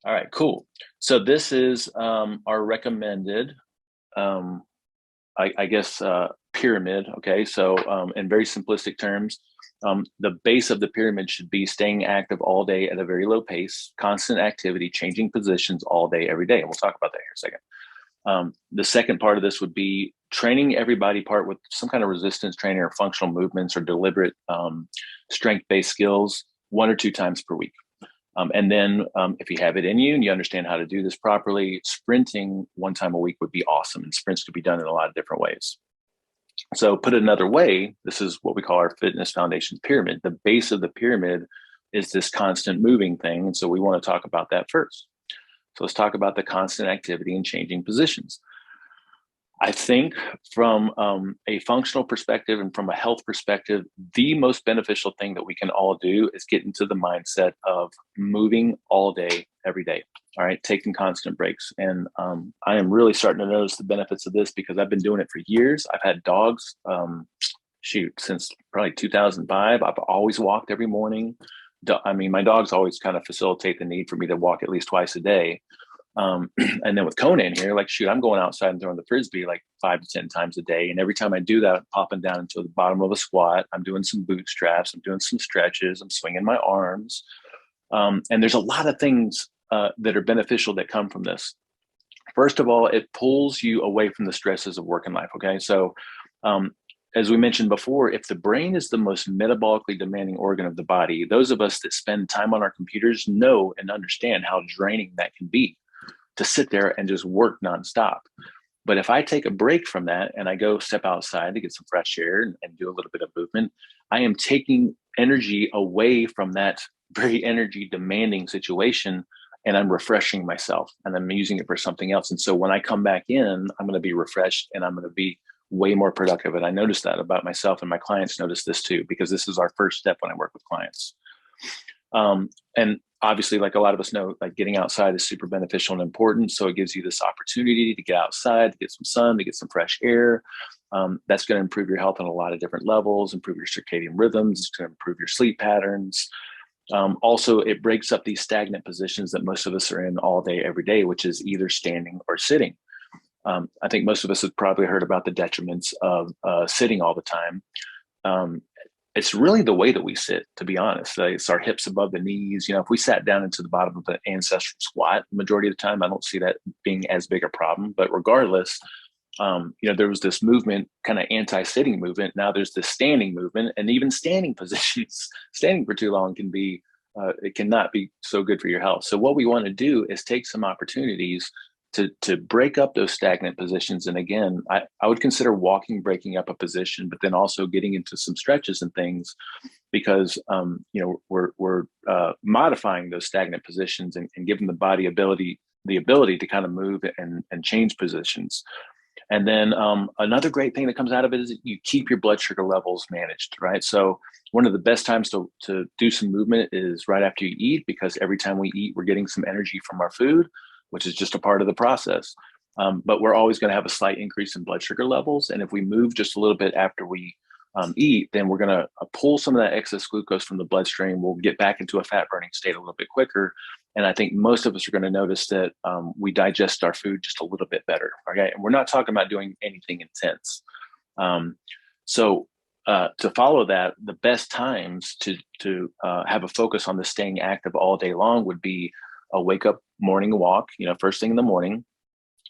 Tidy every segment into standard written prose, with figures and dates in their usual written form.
All right, cool. So this is our recommended, um, I guess, pyramid. Okay, so in very simplistic terms, the base of the pyramid should be staying active all day at a very low pace, constant activity, changing positions all day, every day. And we'll talk about that here in a second. The second part of this would be training every body part with some kind of resistance training or functional movements or deliberate strength-based skills 1 or 2 times per week. And then if you have it in you and you understand how to do this properly, sprinting 1 time a week would be awesome. And sprints could be done in a lot of different ways. So put it another way, this is what we call our fitness foundation pyramid. The base of the pyramid is this constant moving thing. And so we want to talk about that first. So let's talk about the constant activity and changing positions. I think from a functional perspective and from a health perspective, the most beneficial thing that we can all do is get into the mindset of moving all day, every day. All right, taking constant breaks. And I am really starting to notice the benefits of this because I've been doing it for years. I've had dogs, since probably 2005. I've always walked every morning. I mean, my dogs always kind of facilitate the need for me to walk at least twice a day. And then with Conan here, like, shoot, I'm going outside and throwing the frisbee like 5 to 10 times a day. And every time I do that, I'm popping down into the bottom of a squat. I'm doing some bootstraps. I'm doing some stretches. I'm swinging my arms. And there's a lot of things that are beneficial that come from this. First of all, it pulls you away from the stresses of work and life. Okay. So, as we mentioned before, if the brain is the most metabolically demanding organ of the body, those of us that spend time on our computers know and understand how draining that can be to sit there and just work nonstop. But if I take a break from that and I go step outside to get some fresh air and do a little bit of movement, I am taking energy away from that very energy demanding situation, and I'm refreshing myself and I'm using it for something else. And so when I come back in, I'm going to be refreshed and I'm going to be way more productive. And I noticed that about myself, and my clients notice this too, because this is our first step when I work with clients. And obviously, like a lot of us know, like getting outside is super beneficial and important. So it gives you this opportunity to get outside, to get some sun, to get some fresh air. That's going to improve your health on a lot of different levels, improve your circadian rhythms, it's going to improve your sleep patterns. Also, it breaks up these stagnant positions that most of us are in all day, every day, which is either standing or sitting. I think most of us have probably heard about the detriments of sitting all the time. It's really the way that we sit, to be honest. It's our hips above the knees. You know, if we sat down into the bottom of an ancestral squat, the majority of the time, I don't see that being as big a problem. But regardless, there was this movement, kind of anti-sitting movement. Now there's this standing movement, and even standing positions, standing for too long can be, it cannot be so good for your health. So what we want to do is take some opportunities to break up those stagnant positions. And again, I would consider walking breaking up a position, but then also getting into some stretches and things, because we're modifying those stagnant positions and giving the body the ability to kind of move and change positions. And then another great thing that comes out of it is that you keep your blood sugar levels managed, right? So one of the best times to do some movement is right after you eat, because every time we eat, we're getting some energy from our food, which is just a part of the process. But we're always going to have a slight increase in blood sugar levels. And if we move just a little bit after we eat, then we're going to pull some of that excess glucose from the bloodstream. We'll get back into a fat burning state a little bit quicker. And I think most of us are going to notice that we digest our food just a little bit better. Okay. And we're not talking about doing anything intense. So to follow that, the best times to have a focus on the staying active all day long would be a wake up morning walk, first thing in the morning.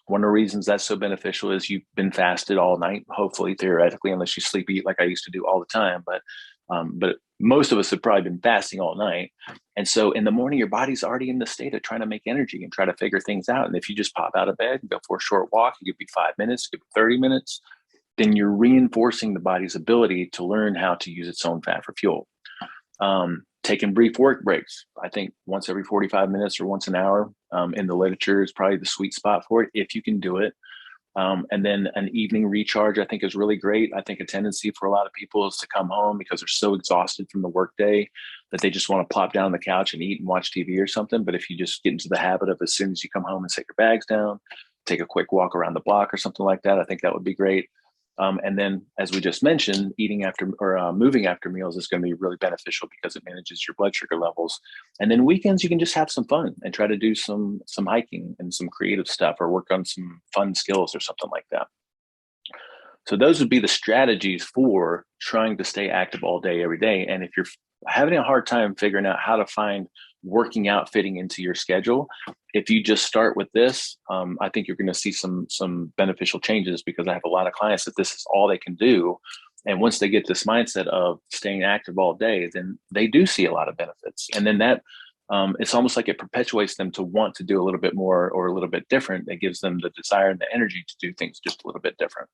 One of the reasons that's so beneficial is you've been fasted all night, hopefully, theoretically, unless you sleep eat like I used to do all the time. But most of us have probably been fasting all night. And so in the morning, your body's already in the state of trying to make energy and try to figure things out. And if you just pop out of bed and go for a short walk, it could be 5 minutes, it could be 30 minutes, then you're reinforcing the body's ability to learn how to use its own fat for fuel. Taking brief work breaks, I think once every 45 minutes or once an hour in the literature is probably the sweet spot for it, if you can do it. And then an evening recharge, I think, is really great. I think a tendency for a lot of people is to come home because they're so exhausted from the workday that they just want to plop down on the couch and eat and watch TV or something. But if you just get into the habit of, as soon as you come home and set your bags down, take a quick walk around the block or something like that, I think that would be great. And then, as we just mentioned, eating after or moving after meals is going to be really beneficial because it manages your blood sugar levels. And then weekends, you can just have some fun and try to do some hiking and some creative stuff, or work on some fun skills or something like that. So those would be the strategies for trying to stay active all day, every day. And if you're having a hard time figuring out how to find working out fitting into your schedule, if you just start with this, I think you're going to see some beneficial changes, because I have a lot of clients that this is all they can do. And once they get this mindset of staying active all day, then they do see a lot of benefits. And then that it's almost like it perpetuates them to want to do a little bit more or a little bit different. It gives them the desire and the energy to do things just a little bit different.